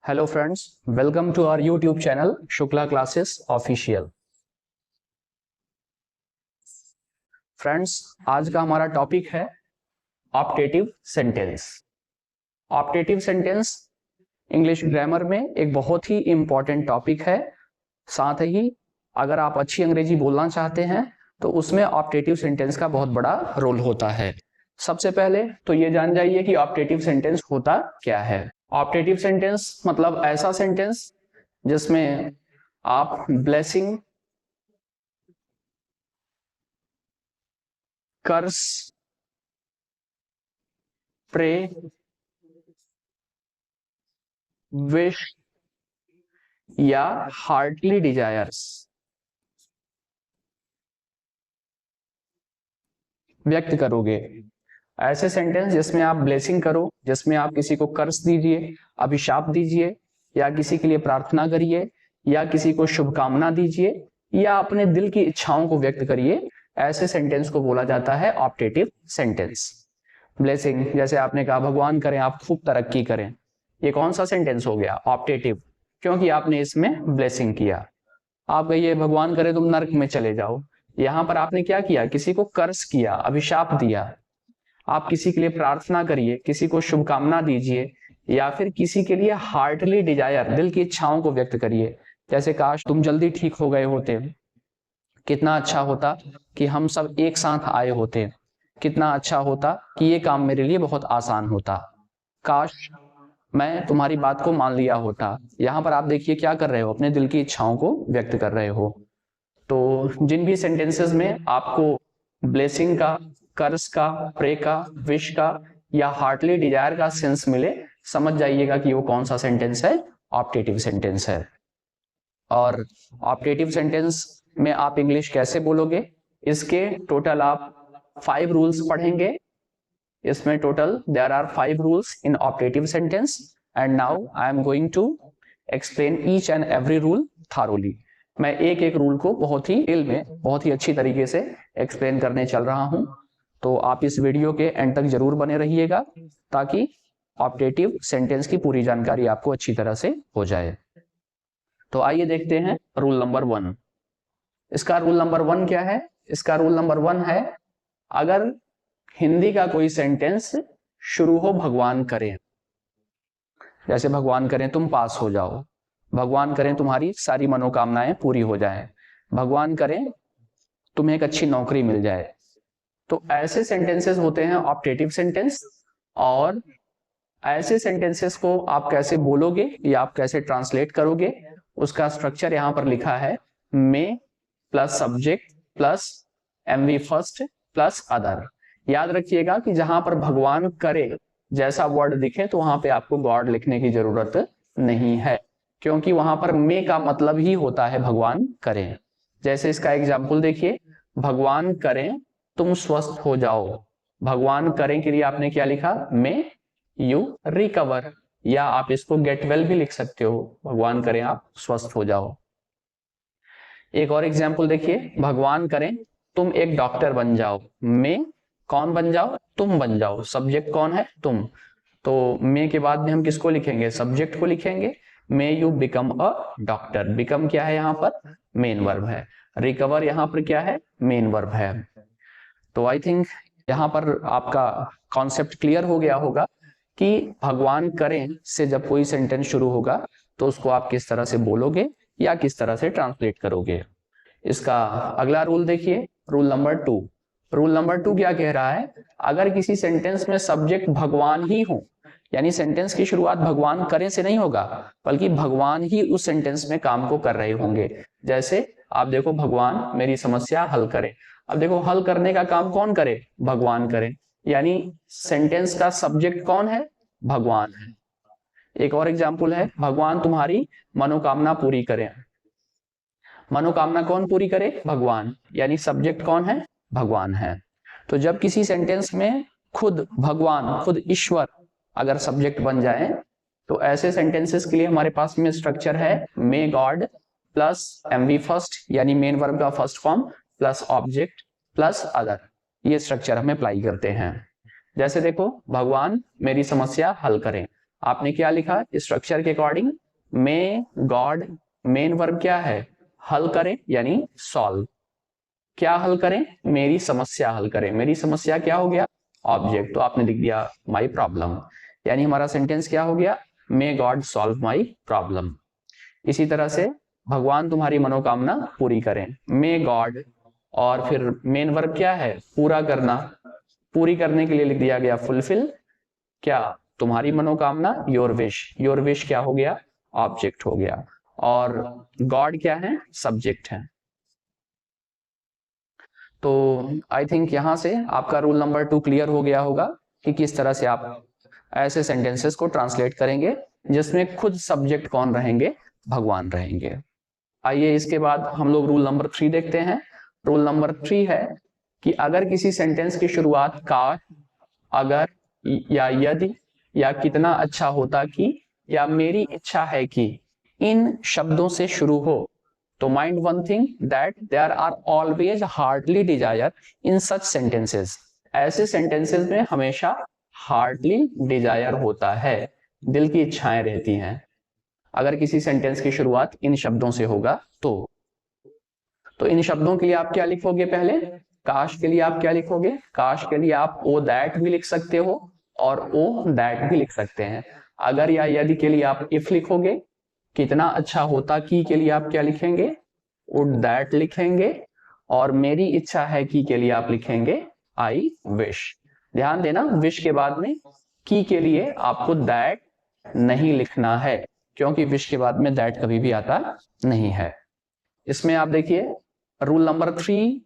Hello friends, welcome to our YouTube channel Shukla classes official. Friends, आज का हमारा topic है optative sentence. Optative sentence English grammar में एक बहुत ही इंपॉर्टेंट टॉपिक है। साथ ही अगर आप अच्छी अंग्रेजी बोलना चाहते हैं तो उसमें ऑप्टेटिव सेंटेंस का बहुत बड़ा रोल होता है। सबसे पहले तो ये जान जाइए कि ऑप्टेटिव सेंटेंस होता क्या है। ऑप्टेटिव सेंटेंस मतलब ऐसा सेंटेंस जिसमें आप ब्लेसिंग, कर्स, प्रे, विश या हार्टली डिजायर्स व्यक्त करोगे। ऐसे सेंटेंस जिसमें आप ब्लेसिंग करो, जिसमें आप किसी को कर्स दीजिए, अभिशाप दीजिए, या किसी के लिए प्रार्थना करिए, या किसी को शुभकामना दीजिए, या अपने दिल की इच्छाओं को व्यक्त करिए। ऐसे सेंटेंस को बोला जाता है ऑप्टेटिव सेंटेंस। ब्लेसिंग, जैसे आपने कहा भगवान करें आप खूब तरक्की करें, ये कौन सा सेंटेंस हो गया? ऑप्टेटिव, क्योंकि आपने इसमें ब्लेसिंग किया। आप कहिए भगवान करे तुम नरक में चले जाओ, यहां पर आपने क्या किया? किसी को कर्स किया, अभिशाप दिया। आप किसी के लिए प्रार्थना करिए, किसी को शुभकामना दीजिए, या फिर किसी के लिए हार्टली डिजायर, दिल की इच्छाओं को व्यक्त करिए। जैसे काश तुम जल्दी ठीक हो गए होते, कितना अच्छा होता कि हम सब एक साथ आए होते, कितना अच्छा होता कि ये काम मेरे लिए बहुत आसान होता, काश मैं तुम्हारी बात को मान लिया होता। यहां पर आप देखिए क्या कर रहे हो, अपने दिल की इच्छाओं को व्यक्त कर रहे हो। तो जिन भी सेंटेंसेस में आपको ब्लेसिंग का, कर्स का, प्रे का, विश का या हार्टली डिजायर का सेंस मिले, समझ जाइएगा कि वो कौन सा सेंटेंस है, ऑप्टेटिव सेंटेंस है। और ऑप्टेटिव सेंटेंस में आप इंग्लिश कैसे बोलोगे, इसके टोटल आप 5 रूल्स पढ़ेंगे। इसमें total there are 5 rules in optative sentence and now I am going to explain each and every rule thoroughly. मैं एक एक रूल को बहुत ही डिटेल में, बहुत ही अच्छी तरीके से एक्सप्लेन करने चल रहा हूं। तो आप इस वीडियो के एंड तक जरूर बने रहिएगा ताकि ऑप्टेटिव सेंटेंस की पूरी जानकारी आपको अच्छी तरह से हो जाए। तो आइए देखते हैं रूल नंबर 1। इसका रूल नंबर 1 क्या है? इसका रूल नंबर 1 है, अगर हिंदी का कोई सेंटेंस शुरू हो भगवान करें, जैसे भगवान करें तुम पास हो जाओ, भगवान करें तुम्हारी सारी मनोकामनाएं पूरी हो जाएं, भगवान करें तुम्हें एक अच्छी नौकरी मिल जाए, तो ऐसे सेंटेंसेस होते हैं ऑप्टेटिव सेंटेंस। और ऐसे सेंटेंसेस को आप कैसे बोलोगे या आप कैसे ट्रांसलेट करोगे, उसका स्ट्रक्चर यहां पर लिखा है, may plus subject plus MV first plus other. याद रखिएगा कि जहां पर भगवान करे जैसा वर्ड दिखे तो वहां पे आपको गॉड लिखने की जरूरत नहीं है, क्योंकि वहां पर मे का मतलब ही होता है भगवान करें। जैसे इसका एग्जाम्पल देखिए, भगवान करें तुम स्वस्थ हो जाओ। भगवान करें के लिए आपने क्या लिखा? मे यू रिकवर, या आप इसको गेट वेल भी लिख सकते हो, भगवान करें आप स्वस्थ हो जाओ। एक और एग्जाम्पल देखिए, भगवान करें तुम एक डॉक्टर बन जाओ। मे कौन बन जाओ? तुम बन जाओ। सब्जेक्ट कौन है? तुम। तो मे के बाद में हम किसको लिखेंगे? सब्जेक्ट को लिखेंगे। May you become a doctor. Become क्या है यहाँ पर? मेन वर्ब है। रिकवर यहाँ पर क्या है? मेन वर्ब है। तो आई थिंक यहाँ पर आपका कॉन्सेप्ट क्लियर हो गया होगा कि भगवान करें से जब कोई सेंटेंस शुरू होगा तो उसको आप किस तरह से बोलोगे या किस तरह से ट्रांसलेट करोगे। इसका अगला रूल देखिए, रूल नंबर 2। रूल नंबर 2 क्या कह रहा है? अगर किसी सेंटेंस में सब्जेक्ट भगवान ही हो, यानी सेंटेंस की शुरुआत भगवान करें से नहीं होगा, बल्कि भगवान ही उस सेंटेंस में काम को कर रहे होंगे। जैसे आप देखो, भगवान मेरी समस्या हल करे। अब देखो, हल करने का काम कौन करे? भगवान करे, यानी सेंटेंस का सब्जेक्ट कौन है? भगवान है। एक और एग्जाम्पल है, भगवान तुम्हारी मनोकामना पूरी करें। मनोकामना कौन पूरी करे? भगवान, यानी सब्जेक्ट कौन है? भगवान है। तो जब किसी सेंटेंस में खुद भगवान, खुद ईश्वर अगर सब्जेक्ट बन जाए तो ऐसे सेंटेंसेस के लिए हमारे पास में स्ट्रक्चर है, may God plus MV first, यानी मेन वर्ब का first form, plus object plus other. ये स्ट्रक्चर हम अप्लाई करते हैं। जैसे देखो, भगवान मेरी समस्या हल करें। आपने क्या लिखा स्ट्रक्चर के according, may God, main verb क्या है, हल करें यानी सॉल्व। क्या हल करें, मेरी समस्या हल करें। मेरी समस्या क्या हो गया, ऑब्जेक्ट, तो आपने लिख दिया माई प्रॉब्लम, यानी हमारा सेंटेंस क्या हो गया, may God solve my problem. इसी तरह से भगवान तुम्हारी मनोकामना पूरी करें, मे गॉड, और फिर मेन वर्ब क्या है, पूरा करना, पूरी करने के लिए लिख दिया गया फुलफिल क्या, तुम्हारी मनोकामना, योर विश, योर विश क्या हो गया, ऑब्जेक्ट हो गया, और गॉड क्या है, सब्जेक्ट है। तो आई थिंक यहां से आपका रूल नंबर 2 क्लियर हो गया होगा कि किस तरह से आप ऐसे सेंटेंसेस को ट्रांसलेट करेंगे जिसमें खुद सब्जेक्ट कौन रहेंगे, भगवान रहेंगे। आइए इसके बाद हम लोग रूल नंबर 3 देखते हैं। रूल नंबर 3 है कि अगर किसी सेंटेंस की शुरुआत का, अगर, या यदि, या कितना अच्छा होता कि, या मेरी इच्छा है कि, इन शब्दों से शुरू हो, तो mind one thing that there are always hardly desire in such sentences. ऐसे सेंटेंसेस में हमेशा हार्डली डिजायर होता है, दिल की इच्छाएं रहती हैं। अगर किसी सेंटेंस की शुरुआत इन शब्दों से होगा तो इन शब्दों के लिए आप क्या लिखोगे, पहले काश के लिए आप क्या लिखोगे, काश के लिए आप ओ दैट भी लिख सकते हो और ओ दैट भी लिख सकते हैं। अगर या यदि के लिए आप इफ लिखोगे, कितना अच्छा होता कि के लिए आप क्या लिखेंगे, वुड दैट लिखेंगे, और मेरी इच्छा है कि के लिए आप लिखेंगे आई विश। ध्यान देना, विश के बाद में की के लिए आपको दैट नहीं लिखना है, क्योंकि विश के बाद में दैट कभी भी आता नहीं है। इसमें आप देखिए रूल नंबर 3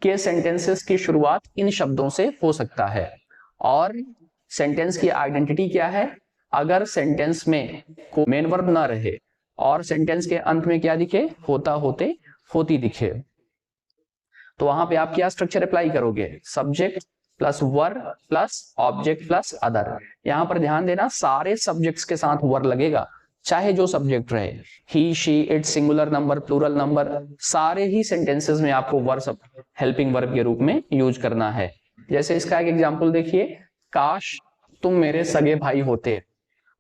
के सेंटेंसेस की शुरुआत इन शब्दों से हो सकता है, और सेंटेंस की आइडेंटिटी क्या है, अगर सेंटेंस में को मेन वर्ब ना रहे और सेंटेंस के अंत में क्या दिखे, होता, होते, होती दिखे, तो वहां पे आप क्या स्ट्रक्चर अप्लाई करोगे, subject plus verb plus object plus other. यहां पर ध्यान देना, सारे सब्जेक्ट्स के साथ वर्ब लगेगा, चाहे जो सब्जेक्ट रहे, he, she, it, singular number, plural number, सारे ही सेंटेंसेस में आपको वर्ब हेल्पिंग वर्ब के रूप में यूज करना है। जैसे इसका एक एग्जांपल देखिए, काश तुम मेरे सगे भाई होते।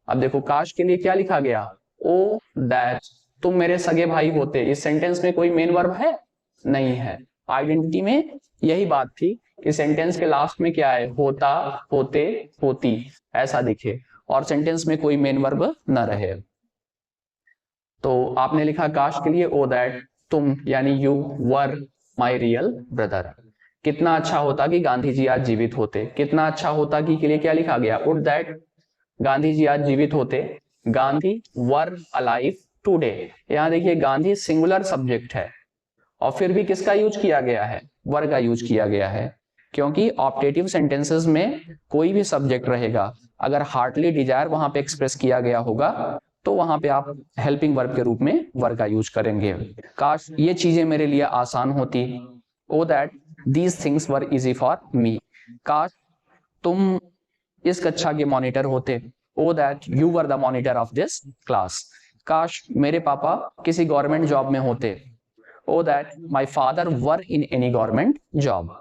अब देखो काश के लिए क्या लिखा गया, ओ दैट, तुम मेरे सगे भाई होते। इस सेंटेंस में कोई मेन वर्ब है, नहीं है। आइडेंटिटी में यही बात थी कि सेंटेंस के लास्ट में क्या है, होता, होते, होती, ऐसा दिखे, और सेंटेंस में कोई मेन वर्ब न रहे। तो आपने लिखा काश के लिए ओ दैट तुम, यानी you were my real brother. कितना अच्छा होता कि गांधी जी आज जीवित होते। कितना अच्छा होता कि के लिए क्या लिखा गया, वुड दैट गांधी जी आज जीवित होते, गांधी वर अलाइव टुडे। यहां देखिए गांधी सिंगुलर सब्जेक्ट है, और फिर भी किसका यूज किया गया है, वर का यूज किया गया है, क्योंकि ऑप्टेटिव सेंटेंसेस में कोई भी सब्जेक्ट रहेगा, अगर हार्टली डिजायर वहां पे एक्सप्रेस किया गया होगा तो वहां पे आप हेल्पिंग वर्ब के रूप में वर का यूज करेंगे। काश ये चीजें मेरे लिए आसान होती, o that these things were easy for me. काश तुम इस कक्षा के मॉनिटर होते, o that you were the monitor of this class. काश मेरे पापा किसी गवर्नमेंट जॉब में होते, o that my father were in any government job.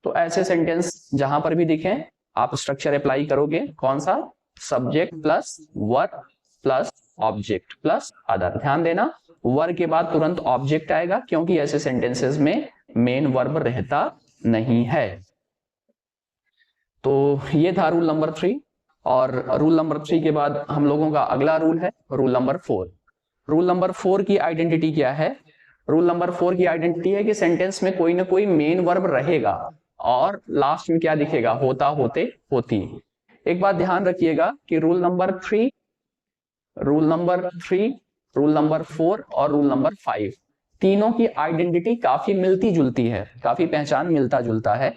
तो ऐसे सेंटेंस जहां पर भी दिखें आप स्ट्रक्चर अप्लाई करोगे, कौन सा, subject plus verb plus object plus other. ध्यान देना, वर्ब के बाद तुरंत ऑब्जेक्ट आएगा, क्योंकि ऐसे सेंटेंसेस में मेन वर्ब रहता नहीं है। तो ये था रूल नंबर 3, और रूल नंबर 3 के बाद हम लोगों का अगला रूल है रूल नंबर 4। रूल नंबर 4 की आइडेंटिटी क्या है, रूल नंबर 4 की आइडेंटिटी है कि सेंटेंस में कोई ना कोई मेन वर्ब रहेगा और लास्ट में क्या दिखेगा, होता, होते, होती। एक बात ध्यान रखिएगा कि rule number 3, rule number 3, rule number 4 और रूल नंबर 5 तीनों की आइडेंटिटी काफी मिलती जुलती है, काफी पहचान मिलता जुलता है।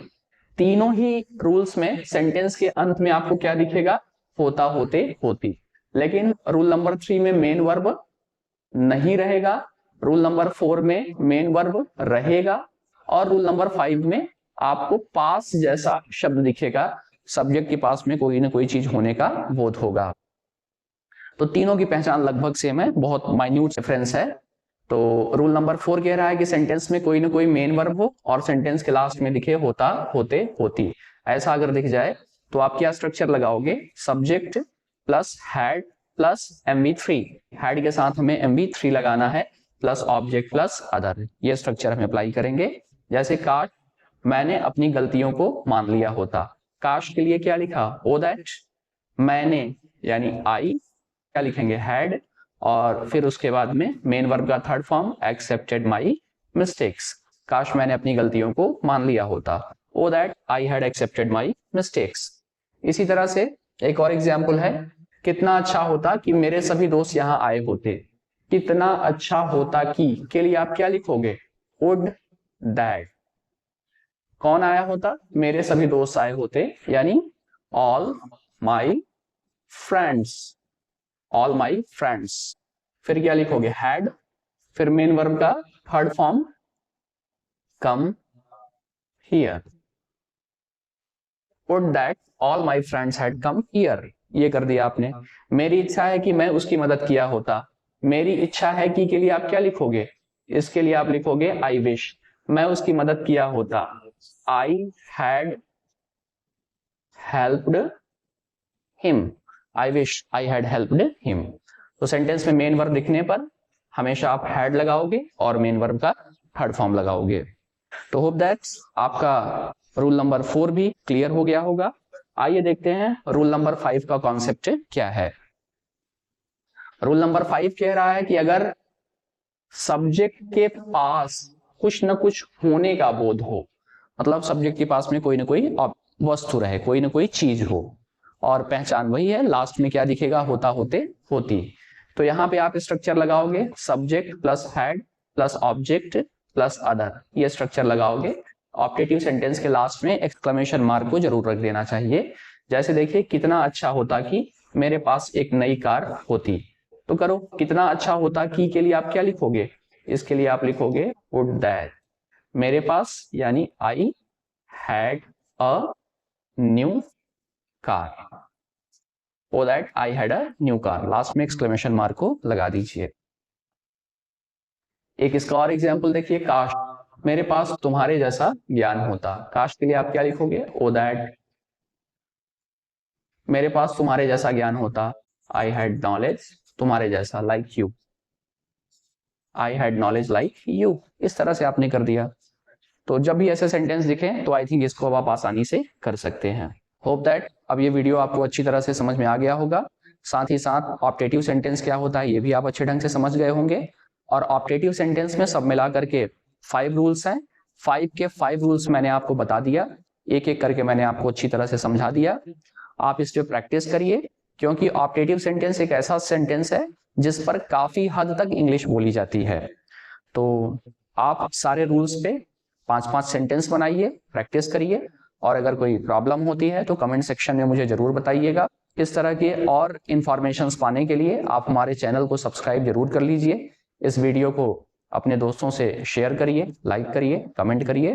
तीनों ही रूल्स में सेंटेंस के अंत में आपको क्या दिखेगा, होता, होते, होती। लेकिन रूल नंबर 3 में मेन वर्ब नहीं रहेगा, रूल नंबर 4 में मेन वर्ब रहेगा, और रूल नंबर 5 में आपको पास जैसा शब्द दिखेगा, सब्जेक्ट के पास में कोई ना कोई चीज होने का बोध होगा। तो तीनों की पहचान लगभग सेम है, बहुत माइन्यूट डिफरेंस है। तो रूल नंबर 4 कह रहा है कि सेंटेंस में कोई ना कोई मेन वर्ब हो और सेंटेंस के लास्ट में दिखे होता, होते, होती। ऐसा अगर दिख जाए तो आप क्या स्ट्रक्चर लगाओगे, subject plus had plus MV3, had के साथ हमें MV3 लगाना है, प्लस ऑब्जेक्ट प्लस अदर, ये स्ट्रक्चर हम अप्लाई करेंगे। जैसे काश मैंने अपनी गलतियों को मान लिया होता, काश के लिए क्या लिखा, ओ दैट, मैंने यानी आई क्या लिखेंगे, हैड, और फिर उसके बाद में मेन वर्ब का third form accepted my mistakes, काश मैंने अपनी गलतियों को मान लिया होता, o that I had accepted my mistakes. इसी तरह से एक और एग्जाम्पल है, कितना अच्छा होता कि मेरे सभी दोस्त यहाँ आए होते, कितना अच्छा होता कि के लिए आप क्या लिखोगे, वुड दैट, कौन आया होता, मेरे सभी दोस्त आए होते, यानी all my friends, all my friends. फिर क्या लिखोगे, हैड, फिर मेन वर्ब का third form come here, would that all my friends had come here, ये कर दिया आपने। मेरी इच्छा है कि मैं उसकी मदद किया होता, मेरी इच्छा है कि के लिए आप क्या लिखोगे, इसके लिए आप लिखोगे आई विश, मैं उसकी मदद किया होता, I had helped him, I wish I had helped him. तो सेंटेंस में मेन वर्ब लिखने पर हमेशा आप हैड लगाओगे और मेन वर्ब का थर्ड फॉर्म लगाओगे। तो होप दैट आपका रूल नंबर 4 भी क्लियर हो गया होगा। आइए देखते हैं रूल नंबर 5 का कॉन्सेप्ट क्या है। रूल नंबर 5 कह रहा है कि अगर सब्जेक्ट के पास कुछ न कुछ होने का बोध हो, मतलब सब्जेक्ट के पास में कोई ना कोई वस्तु रहे, कोई ना कोई चीज हो, और पहचान वही है, लास्ट में क्या दिखेगा, होता होते होती, तो यहाँ पे आप स्ट्रक्चर लगाओगे, subject plus had plus object plus other, ये स्ट्रक्चर लगाओगे। ऑप्टेटिव सेंटेंस के लास्ट में एक्सक्लेमेशन मार्क को जरूर रख देना चाहिए। जैसे देखिए, कितना अच्छा होता कि मेरे पास एक नई कार होती, तो करो, कितना अच्छा होता कि के लिए आप क्या लिखोगे, इसके लिए आप लिखोगे वुड दैट, मेरे पास यानी I had a new car, O that I had a new car, last में एक्सक्लेमेशन मार्क को लगा दीजिए। एक इसका और एग्जाम्पल देखिए, काश मेरे पास तुम्हारे जैसा ज्ञान होता, काश के लिए आप क्या लिखोगे, ओ दैट मेरे पास तुम्हारे जैसा ज्ञान होता, आई हैड नॉलेज तुम्हारे जैसा, like you, I had knowledge like you, इस तरह से आपने कर दिया। तो जब भी ऐसे सेंटेंस दिखे तो आई थिंक इसको अब आप आसानी से कर सकते हैं। होप दैट अब ये वीडियो आपको अच्छी तरह से समझ में आ गया होगा। साथ ही साथ ऑप्टेटिव सेंटेंस क्या होता है ये भी आप अच्छे ढंग से समझ गए होंगे। और ऑप्टेटिव सेंटेंस में सब मिला करके 5 रूल्स हैं, 5 के 5 रूल्स मैंने आपको बता दिया, एक एक करके मैंने आपको अच्छी तरह से समझा दिया। आप इस पे प्रैक्टिस करिए, क्योंकि ऑप्टेटिव सेंटेंस एक ऐसा सेंटेंस है जिस पर काफी हद तक इंग्लिश बोली जाती है। तो आप सारे रूल्स पे 5-5 सेंटेंस बनाइए, प्रैक्टिस करिए, और अगर कोई प्रॉब्लम होती है तो कमेंट सेक्शन में मुझे जरूर बताइएगा। इस तरह के और इंफॉर्मेशंस पाने के लिए आप हमारे चैनल को सब्सक्राइब जरूर कर लीजिए। इस वीडियो को अपने दोस्तों से शेयर करिए, लाइक करिए, कमेंट करिए।